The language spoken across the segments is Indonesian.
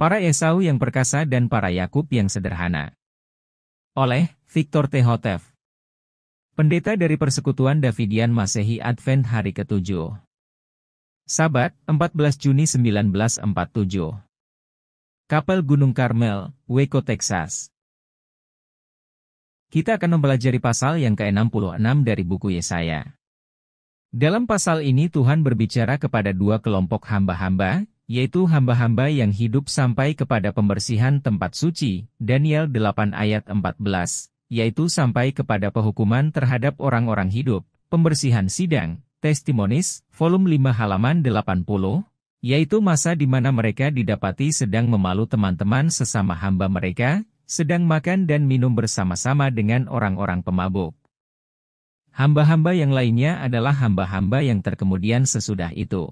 Para Esau yang perkasa dan para Yakub yang sederhana. Oleh Victor T. Hotef. Pendeta dari Persekutuan Davidian Masehi Advent hari ke-7. Sabat, 14 Juni 1947. Kapel Gunung Karmel, Waco, Texas. Kita akan mempelajari pasal yang ke-66 dari buku Yesaya. Dalam pasal ini Tuhan berbicara kepada dua kelompok hamba-hamba, yaitu hamba-hamba yang hidup sampai kepada pembersihan tempat suci, Daniel 8 ayat 14, yaitu sampai kepada penghukuman terhadap orang-orang hidup, pembersihan sidang, Testimonis, volume 5 halaman 80, yaitu masa di mana mereka didapati sedang memalu teman-teman sesama hamba mereka, sedang makan dan minum bersama-sama dengan orang-orang pemabuk. Hamba-hamba yang lainnya adalah hamba-hamba yang terkemudian sesudah itu.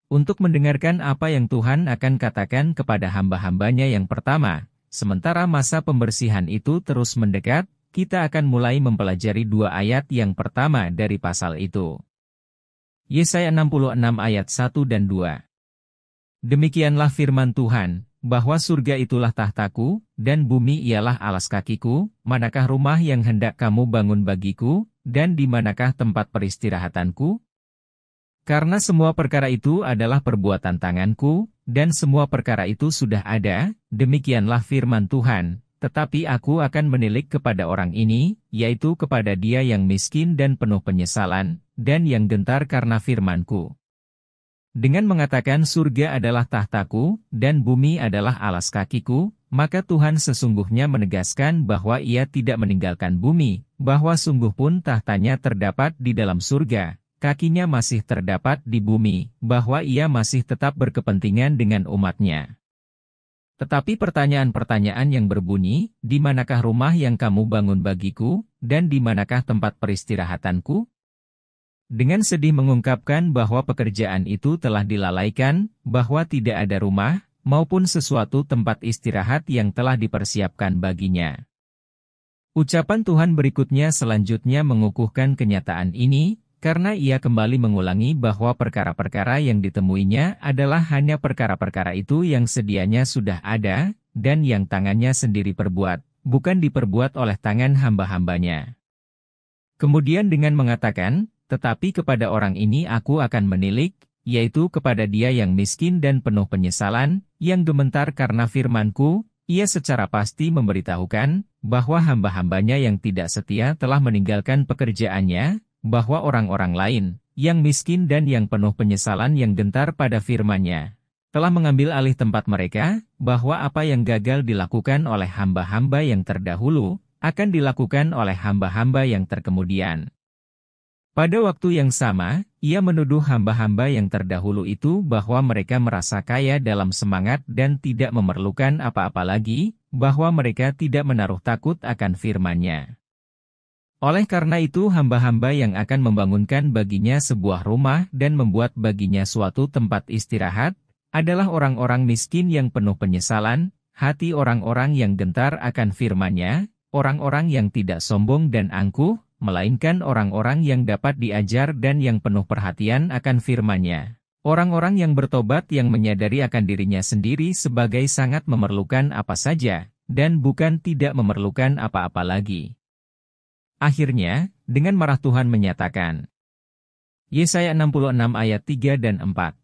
Untuk mendengarkan apa yang Tuhan akan katakan kepada hamba-hambanya yang pertama, sementara masa pembersihan itu terus mendekat, kita akan mulai mempelajari dua ayat yang pertama dari pasal itu. Yesaya 66 ayat 1 dan 2. Demikianlah firman Tuhan, bahwa surga itulah tahtaku, dan bumi ialah alas kakiku, manakah rumah yang hendak kamu bangun bagiku, dan di manakah tempat peristirahatanku? Karena semua perkara itu adalah perbuatan tanganku, dan semua perkara itu sudah ada, demikianlah firman Tuhan, tetapi aku akan menilik kepada orang ini, yaitu kepada dia yang miskin dan penuh penyesalan, dan yang gentar karena firmanku. Dengan mengatakan surga adalah tahtaku, dan bumi adalah alas kakiku, maka Tuhan sesungguhnya menegaskan bahwa ia tidak meninggalkan bumi, bahwa sungguh pun tahtanya terdapat di dalam surga. Kakinya masih terdapat di bumi, bahwa ia masih tetap berkepentingan dengan umatnya. Tetapi pertanyaan-pertanyaan yang berbunyi, di manakah rumah yang kamu bangun bagiku, dan di manakah tempat peristirahatanku? Dengan sedih mengungkapkan bahwa pekerjaan itu telah dilalaikan, bahwa tidak ada rumah, maupun sesuatu tempat istirahat yang telah dipersiapkan baginya. Ucapan Tuhan berikutnya selanjutnya mengukuhkan kenyataan ini, karena ia kembali mengulangi bahwa perkara-perkara yang ditemuinya adalah hanya perkara-perkara itu yang sedianya sudah ada, dan yang tangannya sendiri perbuat, bukan diperbuat oleh tangan hamba-hambanya. Kemudian dengan mengatakan, tetapi kepada orang ini aku akan menilik, yaitu kepada dia yang miskin dan penuh penyesalan, yang gemetar karena firmanku, ia secara pasti memberitahukan, bahwa hamba-hambanya yang tidak setia telah meninggalkan pekerjaannya, bahwa orang-orang lain, yang miskin dan yang penuh penyesalan yang gentar pada firman-Nya, telah mengambil alih tempat mereka, bahwa apa yang gagal dilakukan oleh hamba-hamba yang terdahulu, akan dilakukan oleh hamba-hamba yang terkemudian. Pada waktu yang sama, ia menuduh hamba-hamba yang terdahulu itu bahwa mereka merasa kaya dalam semangat dan tidak memerlukan apa-apa lagi, bahwa mereka tidak menaruh takut akan firman-Nya. Oleh karena itu hamba-hamba yang akan membangunkan baginya sebuah rumah dan membuat baginya suatu tempat istirahat, adalah orang-orang miskin yang penuh penyesalan, hati orang-orang yang gentar akan firman-Nya, orang-orang yang tidak sombong dan angkuh, melainkan orang-orang yang dapat diajar dan yang penuh perhatian akan firman-Nya. Orang-orang yang bertobat yang menyadari akan dirinya sendiri sebagai sangat memerlukan apa saja, dan bukan tidak memerlukan apa-apa lagi. Akhirnya, dengan marah Tuhan menyatakan. Yesaya 66 ayat 3 dan 4.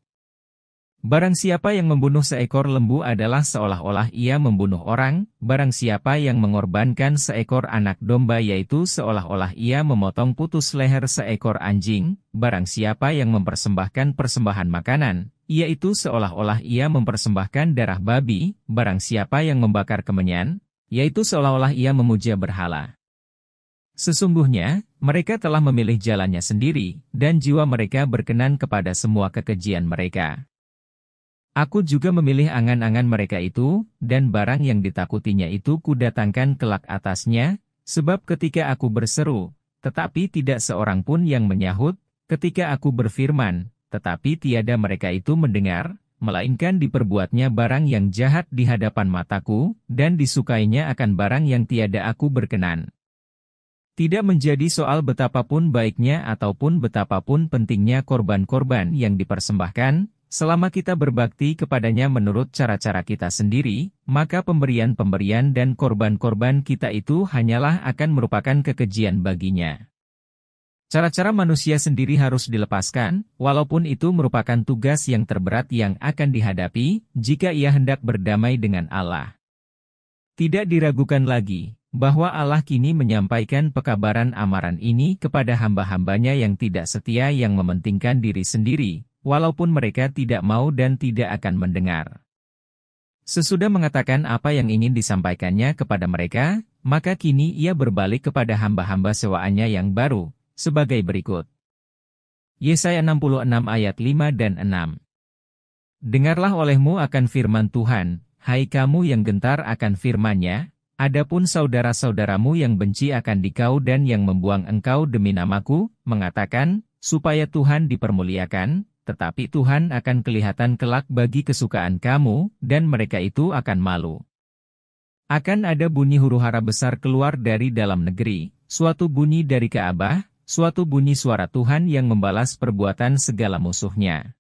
Barang siapa yang membunuh seekor lembu adalah seolah-olah ia membunuh orang, barang siapa yang mengorbankan seekor anak domba yaitu seolah-olah ia memotong putus leher seekor anjing, barang siapa yang mempersembahkan persembahan makanan, yaitu seolah-olah ia mempersembahkan darah babi, barang siapa yang membakar kemenyan, yaitu seolah-olah ia memuja berhala. Sesungguhnya, mereka telah memilih jalannya sendiri, dan jiwa mereka berkenan kepada semua kekejian mereka. Aku juga memilih angan-angan mereka itu, dan barang yang ditakutinya itu kudatangkan kelak atasnya, sebab ketika aku berseru, tetapi tidak seorang pun yang menyahut, ketika aku berfirman, tetapi tiada mereka itu mendengar, melainkan diperbuatnya barang yang jahat di hadapan mataku, dan disukainya akan barang yang tiada aku berkenan. Tidak menjadi soal betapapun baiknya ataupun betapapun pentingnya korban-korban yang dipersembahkan, selama kita berbakti kepadanya menurut cara-cara kita sendiri, maka pemberian-pemberian dan korban-korban kita itu hanyalah akan merupakan kekejian baginya. Cara-cara manusia sendiri harus dilepaskan, walaupun itu merupakan tugas yang terberat yang akan dihadapi, jika ia hendak berdamai dengan Allah. Tidak diragukan lagi, bahwa Allah kini menyampaikan pekabaran amaran ini kepada hamba-hambanya yang tidak setia yang mementingkan diri sendiri, walaupun mereka tidak mau dan tidak akan mendengar. Sesudah mengatakan apa yang ingin disampaikannya kepada mereka, maka kini ia berbalik kepada hamba-hamba sewaannya yang baru, sebagai berikut. Yesaya 66 ayat 5 dan 6. Dengarlah olehmu akan firman Tuhan, hai kamu yang gentar akan firman-Nya, adapun saudara-saudaramu yang benci akan dikau dan yang membuang engkau demi namaku, mengatakan, supaya Tuhan dipermuliakan, tetapi Tuhan akan kelihatan kelak bagi kesukaan kamu, dan mereka itu akan malu. Akan ada bunyi huru-hara besar keluar dari dalam negeri, suatu bunyi dari Ka'bah, suatu bunyi suara Tuhan yang membalas perbuatan segala musuhnya.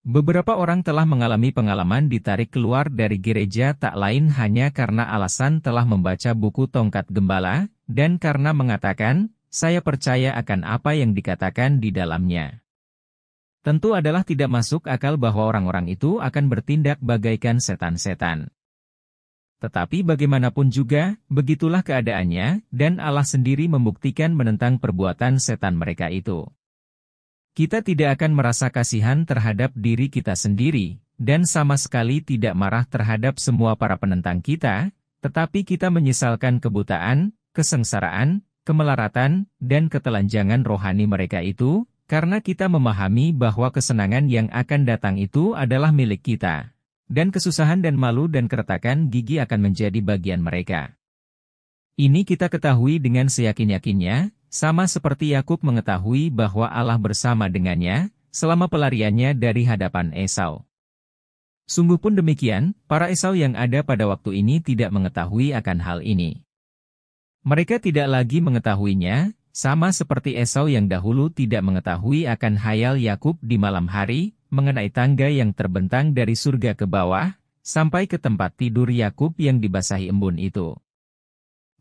Beberapa orang telah mengalami pengalaman ditarik keluar dari gereja tak lain hanya karena alasan telah membaca buku Tongkat Gembala, dan karena mengatakan, saya percaya akan apa yang dikatakan di dalamnya. Tentu adalah tidak masuk akal bahwa orang-orang itu akan bertindak bagaikan setan-setan. Tetapi bagaimanapun juga, begitulah keadaannya, dan Allah sendiri membuktikan menentang perbuatan setan mereka itu. Kita tidak akan merasa kasihan terhadap diri kita sendiri, dan sama sekali tidak marah terhadap semua para penentang kita, tetapi kita menyesalkan kebutaan, kesengsaraan, kemelaratan, dan ketelanjangan rohani mereka itu, karena kita memahami bahwa kesenangan yang akan datang itu adalah milik kita. Dan kesusahan dan malu dan keretakan gigi akan menjadi bagian mereka. Ini kita ketahui dengan seyakin-yakinnya, sama seperti Yakub mengetahui bahwa Allah bersama dengannya, selama pelariannya dari hadapan Esau. Sungguh pun demikian, para Esau yang ada pada waktu ini tidak mengetahui akan hal ini. Mereka tidak lagi mengetahuinya, sama seperti Esau yang dahulu tidak mengetahui akan hayal Yakub di malam hari, mengenai tangga yang terbentang dari surga ke bawah, sampai ke tempat tidur Yakub yang dibasahi embun itu.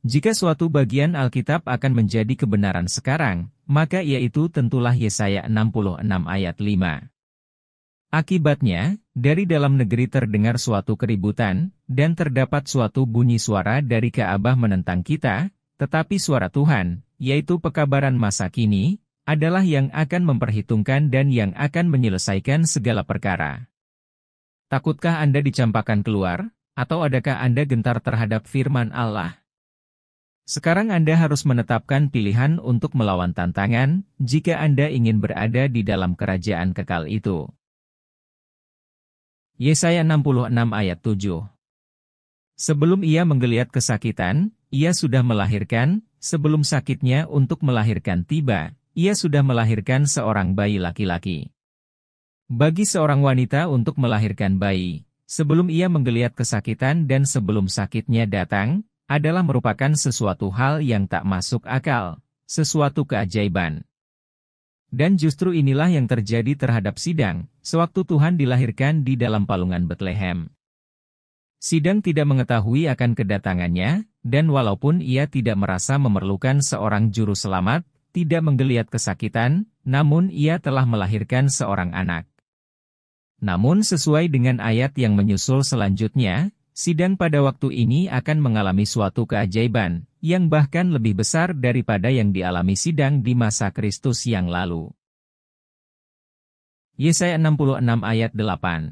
Jika suatu bagian Alkitab akan menjadi kebenaran sekarang, maka yaitu tentulah Yesaya 66 ayat 5. Akibatnya, dari dalam negeri terdengar suatu keributan, dan terdapat suatu bunyi suara dari Ka'bah menentang kita, tetapi suara Tuhan, yaitu pekabaran masa kini, adalah yang akan memperhitungkan dan yang akan menyelesaikan segala perkara. Takutkah Anda dicampakkan keluar, atau adakah Anda gentar terhadap firman Allah? Sekarang Anda harus menetapkan pilihan untuk melawan tantangan, jika Anda ingin berada di dalam kerajaan kekal itu. Yesaya 66 ayat 7. Sebelum ia menggeliat kesakitan, ia sudah melahirkan, sebelum sakitnya untuk melahirkan tiba, ia sudah melahirkan seorang bayi laki-laki. Bagi seorang wanita untuk melahirkan bayi, sebelum ia menggeliat kesakitan dan sebelum sakitnya datang, adalah merupakan sesuatu hal yang tak masuk akal, sesuatu keajaiban. Dan justru inilah yang terjadi terhadap Sidang, sewaktu Tuhan dilahirkan di dalam palungan Betlehem. Sidang tidak mengetahui akan kedatangannya, dan walaupun ia tidak merasa memerlukan seorang juru selamat, tidak menggeliat kesakitan, namun ia telah melahirkan seorang anak. Namun sesuai dengan ayat yang menyusul selanjutnya, Sidang pada waktu ini akan mengalami suatu keajaiban, yang bahkan lebih besar daripada yang dialami Sidang di masa Kristus yang lalu. Yesaya 66 ayat 8.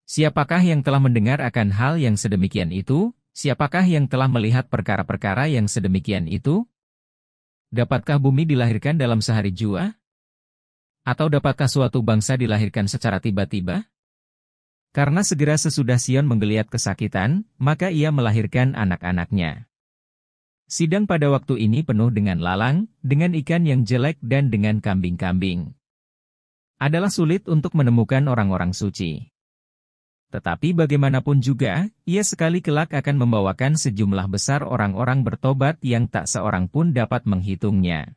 Siapakah yang telah mendengar akan hal yang sedemikian itu? Siapakah yang telah melihat perkara-perkara yang sedemikian itu? Dapatkah bumi dilahirkan dalam sehari jua? Atau dapatkah suatu bangsa dilahirkan secara tiba-tiba? Karena segera sesudah Sion menggeliat kesakitan, maka ia melahirkan anak-anaknya. Sidang pada waktu ini penuh dengan lalang, dengan ikan yang jelek dan dengan kambing-kambing. Adalah sulit untuk menemukan orang-orang suci. Tetapi bagaimanapun juga, ia sekali kelak akan membawakan sejumlah besar orang-orang bertobat yang tak seorang pun dapat menghitungnya.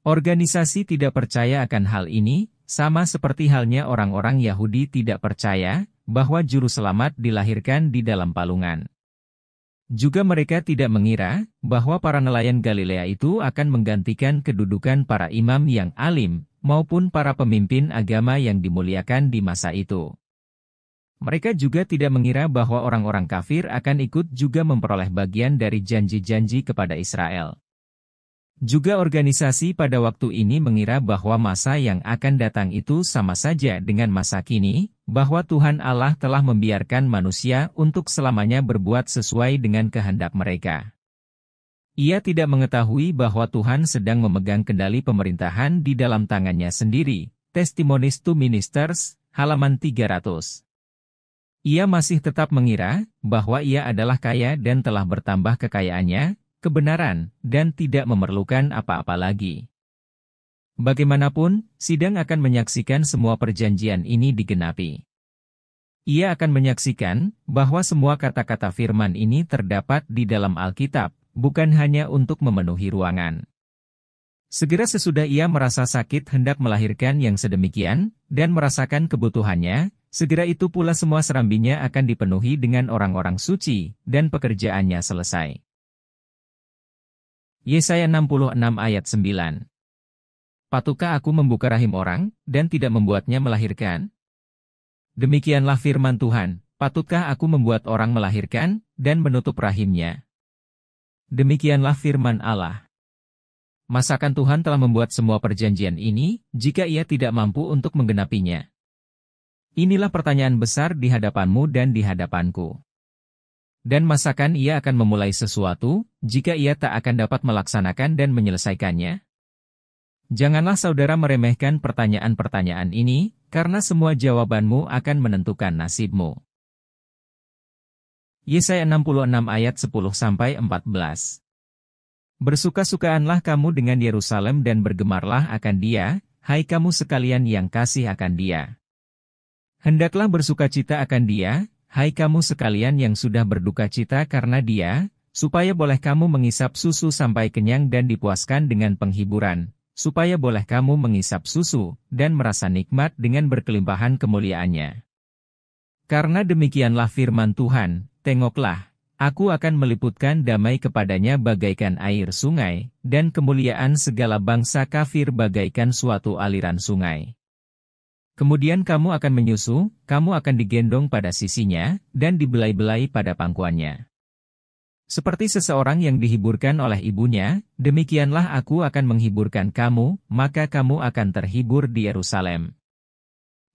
Organisasi tidak percaya akan hal ini, sama seperti halnya orang-orang Yahudi tidak percaya bahwa juru selamat dilahirkan di dalam palungan. Juga mereka tidak mengira bahwa para nelayan Galilea itu akan menggantikan kedudukan para imam yang alim, maupun para pemimpin agama yang dimuliakan di masa itu. Mereka juga tidak mengira bahwa orang-orang kafir akan ikut juga memperoleh bagian dari janji-janji kepada Israel. Juga organisasi pada waktu ini mengira bahwa masa yang akan datang itu sama saja dengan masa kini, bahwa Tuhan Allah telah membiarkan manusia untuk selamanya berbuat sesuai dengan kehendak mereka. Ia tidak mengetahui bahwa Tuhan sedang memegang kendali pemerintahan di dalam tangannya sendiri. Testimonies to Ministers, halaman 300. Ia masih tetap mengira bahwa ia adalah kaya dan telah bertambah kekayaannya, kebenaran, dan tidak memerlukan apa-apa lagi. Bagaimanapun, sidang akan menyaksikan semua perjanjian ini digenapi. Ia akan menyaksikan bahwa semua kata-kata firman ini terdapat di dalam Alkitab, bukan hanya untuk memenuhi ruangan. Segera sesudah ia merasa sakit hendak melahirkan yang sedemikian, dan merasakan kebutuhannya, segera itu pula semua serambinya akan dipenuhi dengan orang-orang suci, dan pekerjaannya selesai. Yesaya 66 ayat 9. Patutkah aku membuka rahim orang, dan tidak membuatnya melahirkan? Demikianlah firman Tuhan, patutkah aku membuat orang melahirkan, dan menutup rahimnya? Demikianlah firman Allah. Masakan Tuhan telah membuat semua perjanjian ini, jika ia tidak mampu untuk menggenapinya? Inilah pertanyaan besar di hadapanmu dan di hadapanku. Dan masakan ia akan memulai sesuatu, jika ia tak akan dapat melaksanakan dan menyelesaikannya? Janganlah saudara meremehkan pertanyaan-pertanyaan ini, karena semua jawabanmu akan menentukan nasibmu. Yesaya 66 ayat 10-14. Bersuka-sukaanlah kamu dengan Yerusalem dan bergemarlah akan dia, hai kamu sekalian yang kasih akan dia. Hendaklah bersukacita akan dia, hai kamu sekalian yang sudah berduka cita karena dia, supaya boleh kamu mengisap susu sampai kenyang dan dipuaskan dengan penghiburan, supaya boleh kamu mengisap susu, dan merasa nikmat dengan berkelimpahan kemuliaannya. Karena demikianlah firman Tuhan, tengoklah, aku akan meliputkan damai kepadanya bagaikan air sungai, dan kemuliaan segala bangsa kafir bagaikan suatu aliran sungai. Kemudian kamu akan menyusu, kamu akan digendong pada sisinya, dan dibelai-belai pada pangkuannya. Seperti seseorang yang dihiburkan oleh ibunya, demikianlah aku akan menghiburkan kamu, maka kamu akan terhibur di Yerusalem.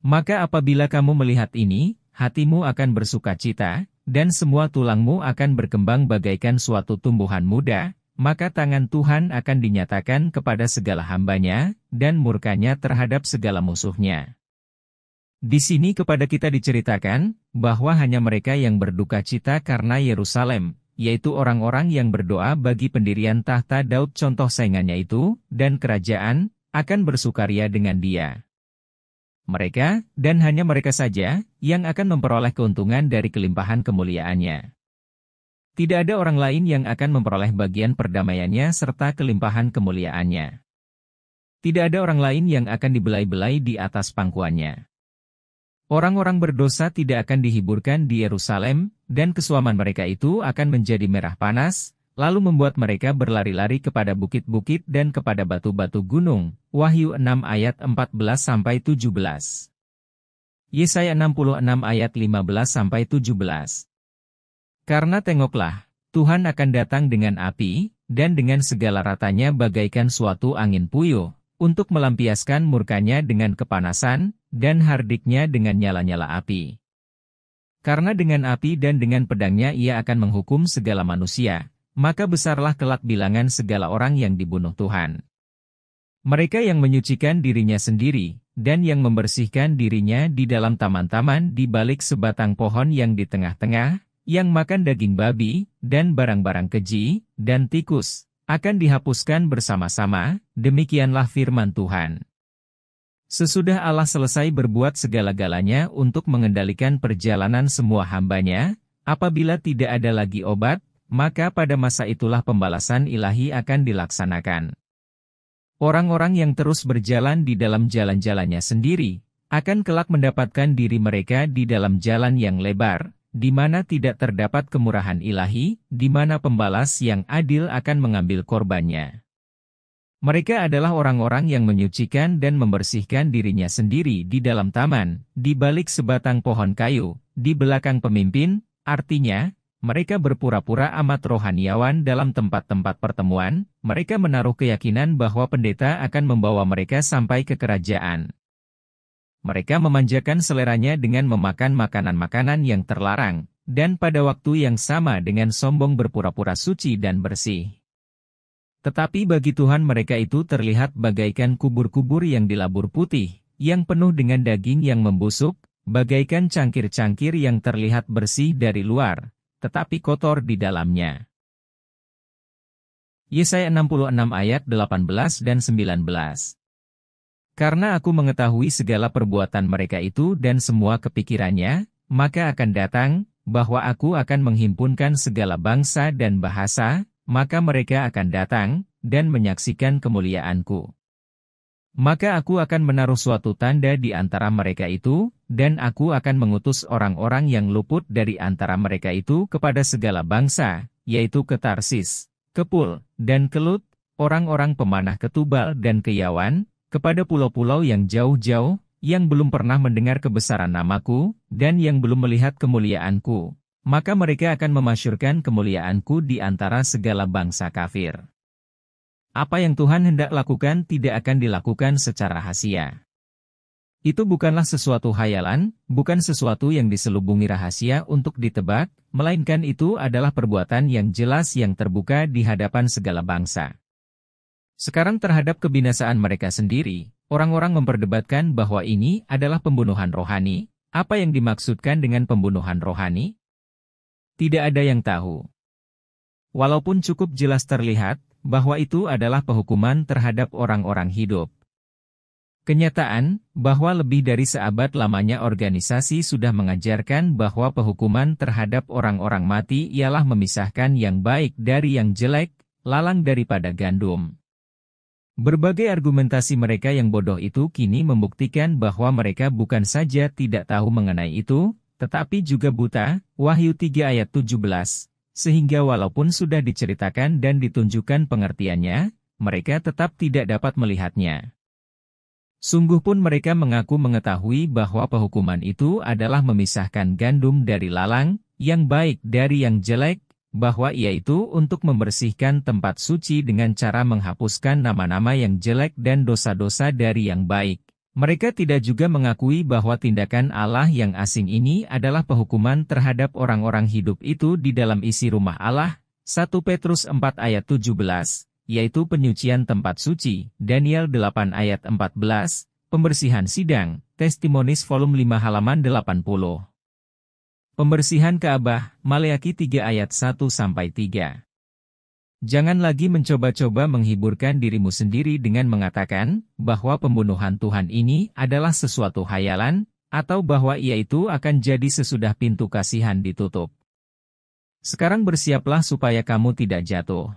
Maka apabila kamu melihat ini, hatimu akan bersukacita, dan semua tulangmu akan berkembang bagaikan suatu tumbuhan muda, maka tangan Tuhan akan dinyatakan kepada segala hambanya, dan murkanya terhadap segala musuhnya. Di sini kepada kita diceritakan, bahwa hanya mereka yang berduka cita karena Yerusalem, yaitu orang-orang yang berdoa bagi pendirian tahta Daud contoh saingannya itu, dan kerajaan, akan bersukaria dengan dia. Mereka, dan hanya mereka saja, yang akan memperoleh keuntungan dari kelimpahan kemuliaannya. Tidak ada orang lain yang akan memperoleh bagian perdamaiannya serta kelimpahan kemuliaannya. Tidak ada orang lain yang akan dibelai-belai di atas pangkuannya. Orang-orang berdosa tidak akan dihiburkan di Yerusalem, dan kesuaman mereka itu akan menjadi merah panas, lalu membuat mereka berlari-lari kepada bukit-bukit dan kepada batu-batu gunung. Wahyu 6 ayat 14-17. Yesaya 66 ayat 15-17. Karena tengoklah, Tuhan akan datang dengan api, dan dengan segala ratanya bagaikan suatu angin puyuh, untuk melampiaskan murkanya dengan kepanasan, dan hardiknya dengan nyala-nyala api. Karena dengan api dan dengan pedangnya ia akan menghukum segala manusia, maka besarlah kelak bilangan segala orang yang dibunuh Tuhan. Mereka yang menyucikan dirinya sendiri, dan yang membersihkan dirinya di dalam taman-taman di balik sebatang pohon yang di tengah-tengah, yang makan daging babi, dan barang-barang keji, dan tikus, akan dihapuskan bersama-sama, demikianlah firman Tuhan. Sesudah Allah selesai berbuat segala-galanya untuk mengendalikan perjalanan semua hambanya, apabila tidak ada lagi obat, maka pada masa itulah pembalasan ilahi akan dilaksanakan. Orang-orang yang terus berjalan di dalam jalan-jalannya sendiri, akan kelak mendapatkan diri mereka di dalam jalan yang lebar, di mana tidak terdapat kemurahan ilahi, di mana pembalas yang adil akan mengambil korbannya. Mereka adalah orang-orang yang menyucikan dan membersihkan dirinya sendiri di dalam taman, di balik sebatang pohon kayu, di belakang pemimpin, artinya, mereka berpura-pura amat rohaniawan dalam tempat-tempat pertemuan, mereka menaruh keyakinan bahwa pendeta akan membawa mereka sampai ke kerajaan. Mereka memanjakan seleranya dengan memakan makanan-makanan yang terlarang, dan pada waktu yang sama dengan sombong berpura-pura suci dan bersih. Tetapi bagi Tuhan mereka itu terlihat bagaikan kubur-kubur yang dilabur putih, yang penuh dengan daging yang membusuk, bagaikan cangkir-cangkir yang terlihat bersih dari luar, tetapi kotor di dalamnya. Yesaya 66 ayat 18 dan 19. Karena aku mengetahui segala perbuatan mereka itu dan semua kepikirannya, maka akan datang, bahwa aku akan menghimpunkan segala bangsa dan bahasa, maka mereka akan datang, dan menyaksikan kemuliaanku. Maka aku akan menaruh suatu tanda di antara mereka itu, dan aku akan mengutus orang-orang yang luput dari antara mereka itu kepada segala bangsa, yaitu ke Tarsis, ke Pul, dan ke Lut, orang-orang pemanah ke Tubal dan ke Yawan, kepada pulau-pulau yang jauh-jauh, yang belum pernah mendengar kebesaran namaku, dan yang belum melihat kemuliaanku. Maka mereka akan memasyurkan kemuliaanku di antara segala bangsa kafir. Apa yang Tuhan hendak lakukan tidak akan dilakukan secara rahasia. Itu bukanlah sesuatu hayalan, bukan sesuatu yang diselubungi rahasia untuk ditebak, melainkan itu adalah perbuatan yang jelas yang terbuka di hadapan segala bangsa. Sekarang terhadap kebinasaan mereka sendiri, orang-orang memperdebatkan bahwa ini adalah pembunuhan rohani. Apa yang dimaksudkan dengan pembunuhan rohani? Tidak ada yang tahu. Walaupun cukup jelas terlihat, bahwa itu adalah penghukuman terhadap orang-orang hidup. Kenyataan, bahwa lebih dari seabad lamanya organisasi sudah mengajarkan bahwa penghukuman terhadap orang-orang mati ialah memisahkan yang baik dari yang jelek, lalang daripada gandum. Berbagai argumentasi mereka yang bodoh itu kini membuktikan bahwa mereka bukan saja tidak tahu mengenai itu, tetapi juga buta, Wahyu 3 ayat 17. Sehingga walaupun sudah diceritakan dan ditunjukkan pengertiannya, mereka tetap tidak dapat melihatnya. Sungguh pun mereka mengaku mengetahui bahwa penghukuman itu adalah memisahkan gandum dari lalang, yang baik dari yang jelek, bahwa ia itu untuk membersihkan tempat suci dengan cara menghapuskan nama-nama yang jelek dan dosa-dosa dari yang baik. Mereka tidak juga mengakui bahwa tindakan Allah yang asing ini adalah penghukuman terhadap orang-orang hidup itu di dalam isi rumah Allah, 1 Petrus 4 ayat 17, yaitu penyucian tempat suci, Daniel 8 ayat 14, pembersihan sidang, Testimonis volume 5 halaman 80. Pembersihan Ka'bah, Maleakhi 3 ayat 1-3. Jangan lagi mencoba-coba menghiburkan dirimu sendiri dengan mengatakan bahwa pembunuhan Tuhan ini adalah sesuatu hayalan, atau bahwa ia itu akan jadi sesudah pintu kasihan ditutup. Sekarang bersiaplah supaya kamu tidak jatuh.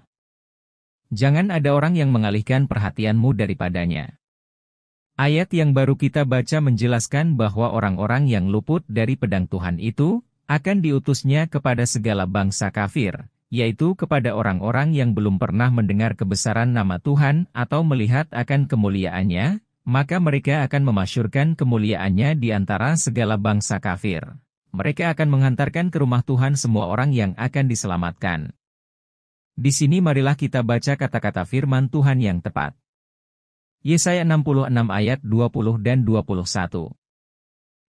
Jangan ada orang yang mengalihkan perhatianmu daripadanya. Ayat yang baru kita baca menjelaskan bahwa orang-orang yang luput dari pedang Tuhan itu akan diutusnya kepada segala bangsa kafir, yaitu kepada orang-orang yang belum pernah mendengar kebesaran nama Tuhan atau melihat akan kemuliaannya, maka mereka akan memasyurkan kemuliaannya di antara segala bangsa kafir. Mereka akan menghantarkan ke rumah Tuhan semua orang yang akan diselamatkan. Di sini marilah kita baca kata-kata firman Tuhan yang tepat. Yesaya 66 ayat 20 dan 21.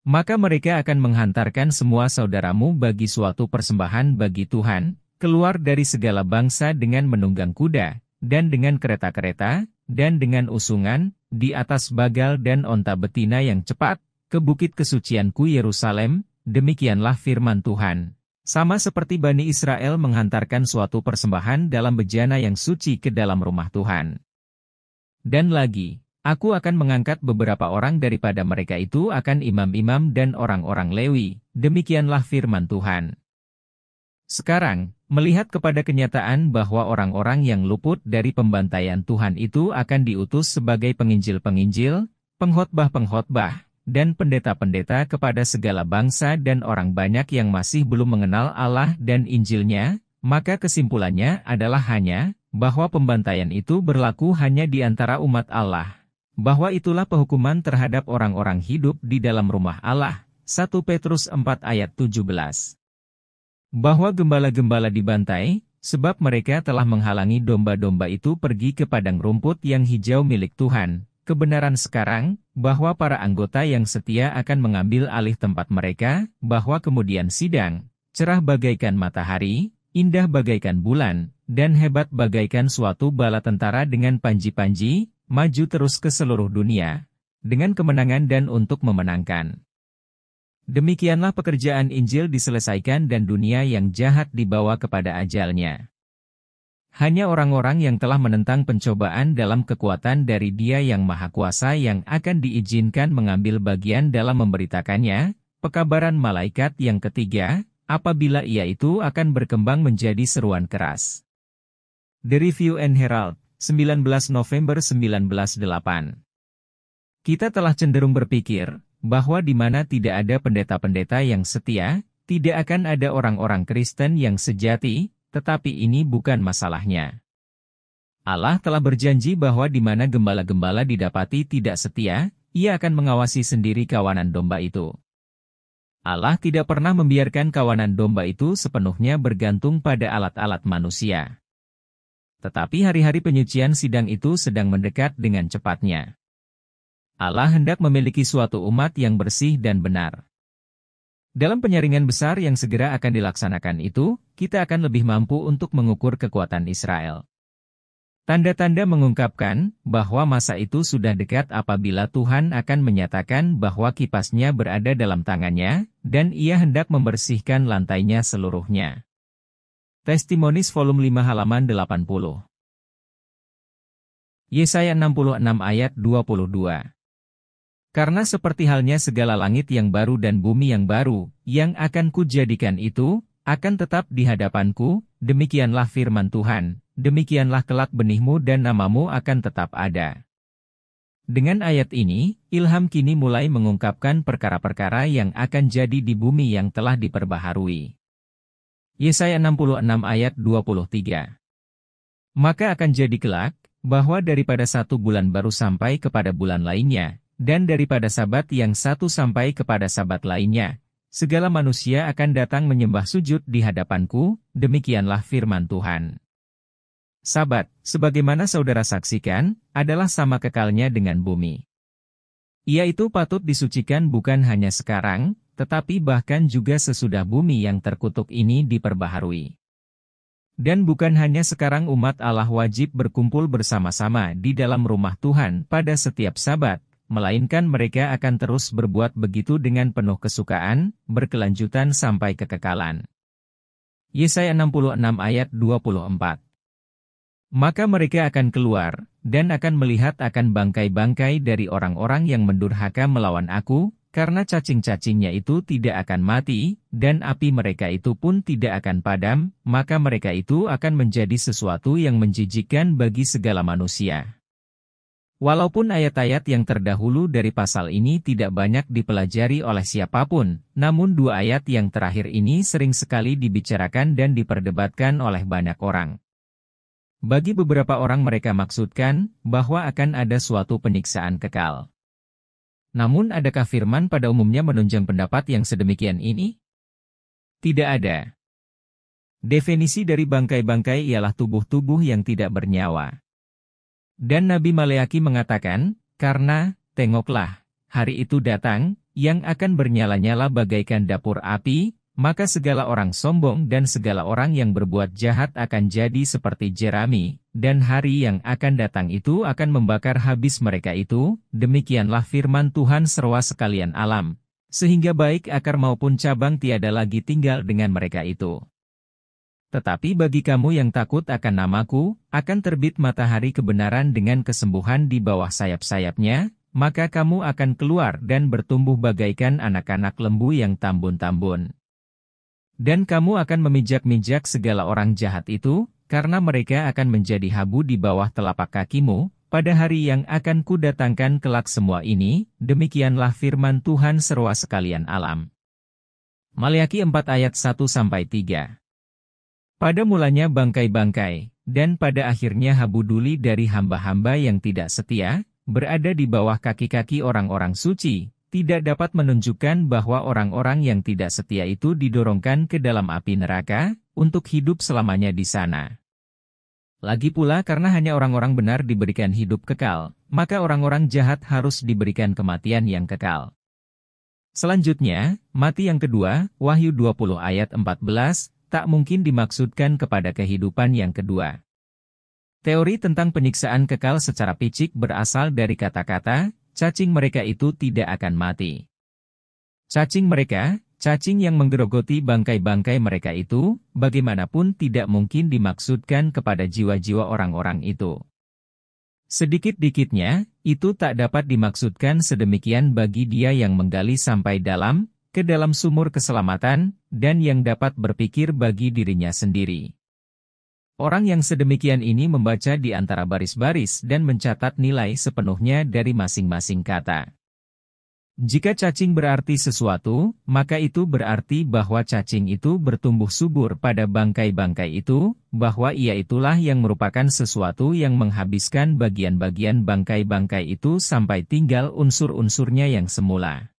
Maka mereka akan menghantarkan semua saudaramu bagi suatu persembahan bagi Tuhan, keluar dari segala bangsa dengan menunggang kuda, dan dengan kereta-kereta, dan dengan usungan, di atas bagal dan onta betina yang cepat, ke bukit kesucianku Yerusalem, demikianlah firman Tuhan. Sama seperti Bani Israel menghantarkan suatu persembahan dalam bejana yang suci ke dalam rumah Tuhan. Dan lagi, aku akan mengangkat beberapa orang daripada mereka itu akan imam-imam dan orang-orang Lewi, demikianlah firman Tuhan. Sekarang, Melihat kepada kenyataan bahwa orang-orang yang luput dari pembantaian Tuhan itu akan diutus sebagai penginjil-penginjil, pengkhotbah-pengkhotbah, dan pendeta-pendeta kepada segala bangsa dan orang banyak yang masih belum mengenal Allah dan Injilnya, maka kesimpulannya adalah hanya bahwa pembantaian itu berlaku hanya di antara umat Allah. Bahwa itulah penghukuman terhadap orang-orang hidup di dalam rumah Allah. 1 Petrus 4 ayat 17. Bahwa gembala-gembala dibantai, sebab mereka telah menghalangi domba-domba itu pergi ke padang rumput yang hijau milik Tuhan. Kebenaran sekarang, bahwa para anggota yang setia akan mengambil alih tempat mereka, bahwa kemudian sidang, cerah bagaikan matahari, indah bagaikan bulan, dan hebat bagaikan suatu bala tentara dengan panji-panji, maju terus ke seluruh dunia, dengan kemenangan dan untuk memenangkan. Demikianlah pekerjaan Injil diselesaikan dan dunia yang jahat dibawa kepada ajalnya. Hanya orang-orang yang telah menentang pencobaan dalam kekuatan dari Dia yang Maha Kuasa yang akan diizinkan mengambil bagian dalam memberitakannya, pekabaran malaikat yang ketiga, apabila ia itu akan berkembang menjadi seruan keras. The Review and Herald, 19 November 1908. Kita telah cenderung berpikir, bahwa di mana tidak ada pendeta-pendeta yang setia, tidak akan ada orang-orang Kristen yang sejati, tetapi ini bukan masalahnya. Allah telah berjanji bahwa di mana gembala-gembala didapati tidak setia, Ia akan mengawasi sendiri kawanan domba itu. Allah tidak pernah membiarkan kawanan domba itu sepenuhnya bergantung pada alat-alat manusia. Tetapi hari-hari penyucian sidang itu sedang mendekat dengan cepatnya. Allah hendak memiliki suatu umat yang bersih dan benar. Dalam penyaringan besar yang segera akan dilaksanakan itu, kita akan lebih mampu untuk mengukur kekuatan Israel. Tanda-tanda mengungkapkan bahwa masa itu sudah dekat apabila Tuhan akan menyatakan bahwa kipasnya berada dalam tangannya, dan Ia hendak membersihkan lantainya seluruhnya. Testimonies volume 5 halaman 80. Yesaya 66 ayat 22. Karena seperti halnya segala langit yang baru dan bumi yang baru, yang akan kujadikan itu, akan tetap di hadapanku, demikianlah firman Tuhan, demikianlah kelak benihmu dan namamu akan tetap ada. Dengan ayat ini, Ilham kini mulai mengungkapkan perkara-perkara yang akan jadi di bumi yang telah diperbaharui. Yesaya 66 ayat 23. Maka akan jadi kelak, bahwa daripada satu bulan baru sampai kepada bulan lainnya, dan daripada sabat yang satu sampai kepada sabat lainnya, segala manusia akan datang menyembah sujud di hadapanku, demikianlah firman Tuhan. Sabat, sebagaimana saudara saksikan, adalah sama kekalnya dengan bumi. Ia itu patut disucikan bukan hanya sekarang, tetapi bahkan juga sesudah bumi yang terkutuk ini diperbaharui. Dan bukan hanya sekarang umat Allah wajib berkumpul bersama-sama di dalam rumah Tuhan pada setiap sabat, melainkan mereka akan terus berbuat begitu dengan penuh kesukaan, berkelanjutan sampai kekekalan. Yesaya 66 ayat 24. Maka mereka akan keluar, dan akan melihat akan bangkai-bangkai dari orang-orang yang mendurhaka melawan aku, karena cacing-cacingnya itu tidak akan mati, dan api mereka itu pun tidak akan padam, maka mereka itu akan menjadi sesuatu yang menjijikkan bagi segala manusia. Walaupun ayat-ayat yang terdahulu dari pasal ini tidak banyak dipelajari oleh siapapun, namun dua ayat yang terakhir ini sering sekali dibicarakan dan diperdebatkan oleh banyak orang. Bagi beberapa orang mereka maksudkan bahwa akan ada suatu penyiksaan kekal. Namun adakah firman pada umumnya menunjang pendapat yang sedemikian ini? Tidak ada. Definisi dari bangkai-bangkai ialah tubuh-tubuh yang tidak bernyawa. Dan Nabi Maleaki mengatakan, karena, tengoklah, hari itu datang, yang akan bernyala-nyala bagaikan dapur api, maka segala orang sombong dan segala orang yang berbuat jahat akan jadi seperti jerami, dan hari yang akan datang itu akan membakar habis mereka itu, demikianlah firman Tuhan seruas sekalian alam, sehingga baik akar maupun cabang tiada lagi tinggal dengan mereka itu. Tetapi bagi kamu yang takut akan namaku, akan terbit matahari kebenaran dengan kesembuhan di bawah sayap-sayapnya, maka kamu akan keluar dan bertumbuh bagaikan anak-anak lembu yang tambun-tambun. Dan kamu akan memijak-mijak segala orang jahat itu, karena mereka akan menjadi habu di bawah telapak kakimu, pada hari yang akan kudatangkan kelak semua ini, demikianlah firman Tuhan seruas sekalian alam. Maleakhi 4 ayat 1-3. Pada mulanya bangkai-bangkai, dan pada akhirnya habu duli dari hamba-hamba yang tidak setia, berada di bawah kaki-kaki orang-orang suci, tidak dapat menunjukkan bahwa orang-orang yang tidak setia itu didorongkan ke dalam api neraka, untuk hidup selamanya di sana. Lagi pula karena hanya orang-orang benar diberikan hidup kekal, maka orang-orang jahat harus diberikan kematian yang kekal. Selanjutnya, mati yang kedua, Wahyu 20 ayat 14, tak mungkin dimaksudkan kepada kehidupan yang kedua. Teori tentang penyiksaan kekal secara picik berasal dari kata-kata, cacing mereka itu tidak akan mati. Cacing mereka, cacing yang menggerogoti bangkai-bangkai mereka itu, bagaimanapun tidak mungkin dimaksudkan kepada jiwa-jiwa orang-orang itu. Sedikit-dikitnya, itu tak dapat dimaksudkan sedemikian bagi dia yang menggali sampai dalam, ke dalam sumur keselamatan, dan yang dapat berpikir bagi dirinya sendiri. Orang yang sedemikian ini membaca di antara baris-baris dan mencatat nilai sepenuhnya dari masing-masing kata. Jika cacing berarti sesuatu, maka itu berarti bahwa cacing itu bertumbuh subur pada bangkai-bangkai itu, bahwa ia itulah yang merupakan sesuatu yang menghabiskan bagian-bagian bangkai-bangkai itu sampai tinggal unsur-unsurnya yang semula.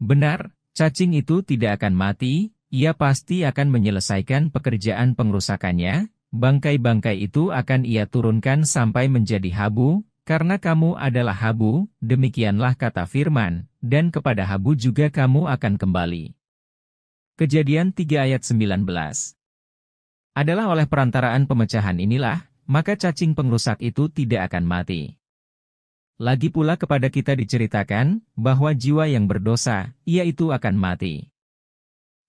Benar, cacing itu tidak akan mati, ia pasti akan menyelesaikan pekerjaan pengrusakannya, bangkai-bangkai itu akan ia turunkan sampai menjadi habu, karena kamu adalah habu, demikianlah kata firman, dan kepada habu juga kamu akan kembali. Kejadian 3 ayat 19. Adalah oleh perantaraan pemecahan inilah, maka cacing pengrusak itu tidak akan mati. Lagi pula kepada kita diceritakan, bahwa jiwa yang berdosa, ia itu akan mati.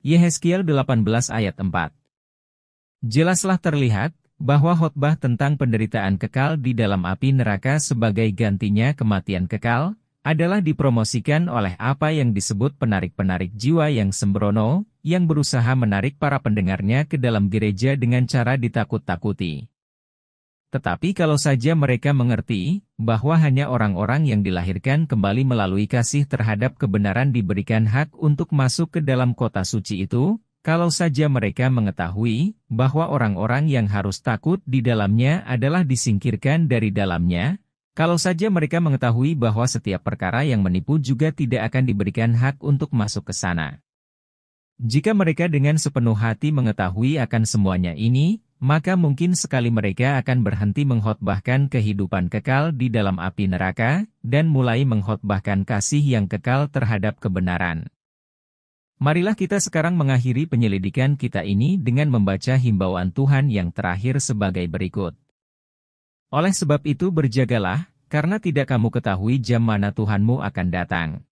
Yehezkiel 18 ayat 4. Jelaslah terlihat, bahwa khotbah tentang penderitaan kekal di dalam api neraka sebagai gantinya kematian kekal, adalah dipromosikan oleh apa yang disebut penarik-penarik jiwa yang sembrono, yang berusaha menarik para pendengarnya ke dalam gereja dengan cara ditakut-takuti. Tetapi kalau saja mereka mengerti, bahwa hanya orang-orang yang dilahirkan kembali melalui kasih terhadap kebenaran diberikan hak untuk masuk ke dalam kota suci itu, kalau saja mereka mengetahui, bahwa orang-orang yang harus takut di dalamnya adalah disingkirkan dari dalamnya, kalau saja mereka mengetahui bahwa setiap perkara yang menipu juga tidak akan diberikan hak untuk masuk ke sana. Jika mereka dengan sepenuh hati mengetahui akan semuanya ini, maka mungkin sekali mereka akan berhenti mengkhotbahkan kehidupan kekal di dalam api neraka, dan mulai mengkhotbahkan kasih yang kekal terhadap kebenaran. Marilah kita sekarang mengakhiri penyelidikan kita ini dengan membaca himbauan Tuhan yang terakhir sebagai berikut. Oleh sebab itu berjagalah, karena tidak kamu ketahui jam mana Tuhanmu akan datang.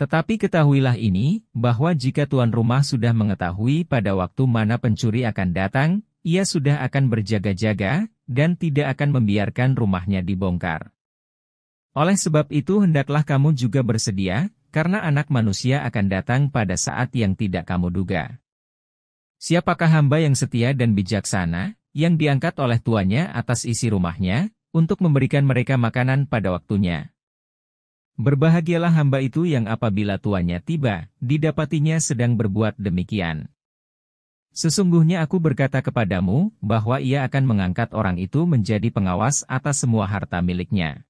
Tetapi ketahuilah ini, bahwa jika tuan rumah sudah mengetahui pada waktu mana pencuri akan datang, ia sudah akan berjaga-jaga, dan tidak akan membiarkan rumahnya dibongkar. Oleh sebab itu hendaklah kamu juga bersedia, karena anak manusia akan datang pada saat yang tidak kamu duga. Siapakah hamba yang setia dan bijaksana, yang diangkat oleh tuannya atas isi rumahnya, untuk memberikan mereka makanan pada waktunya? Berbahagialah hamba itu yang apabila tuannya tiba, didapatinya sedang berbuat demikian. Sesungguhnya aku berkata kepadamu, bahwa ia akan mengangkat orang itu menjadi pengawas atas semua harta miliknya.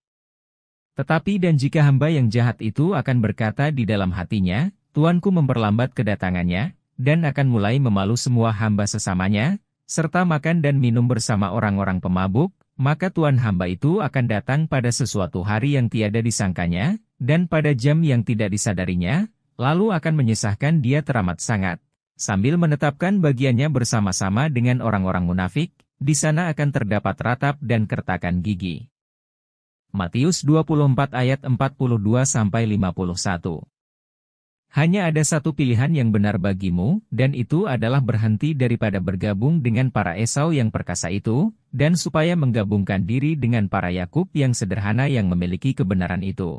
Tetapi dan jika hamba yang jahat itu akan berkata di dalam hatinya, Tuanku memperlambat kedatangannya, dan akan mulai memalu semua hamba sesamanya, serta makan dan minum bersama orang-orang pemabuk, maka Tuan hamba itu akan datang pada sesuatu hari yang tiada disangkanya, dan pada jam yang tidak disadarinya, lalu akan menyesahkan dia teramat sangat, sambil menetapkan bagiannya bersama-sama dengan orang-orang munafik, di sana akan terdapat ratap dan kertakan gigi. Matius 24 ayat 42-51. Hanya ada satu pilihan yang benar bagimu, dan itu adalah berhenti daripada bergabung dengan para Esau yang perkasa itu, dan supaya menggabungkan diri dengan para Yakub yang sederhana yang memiliki kebenaran itu.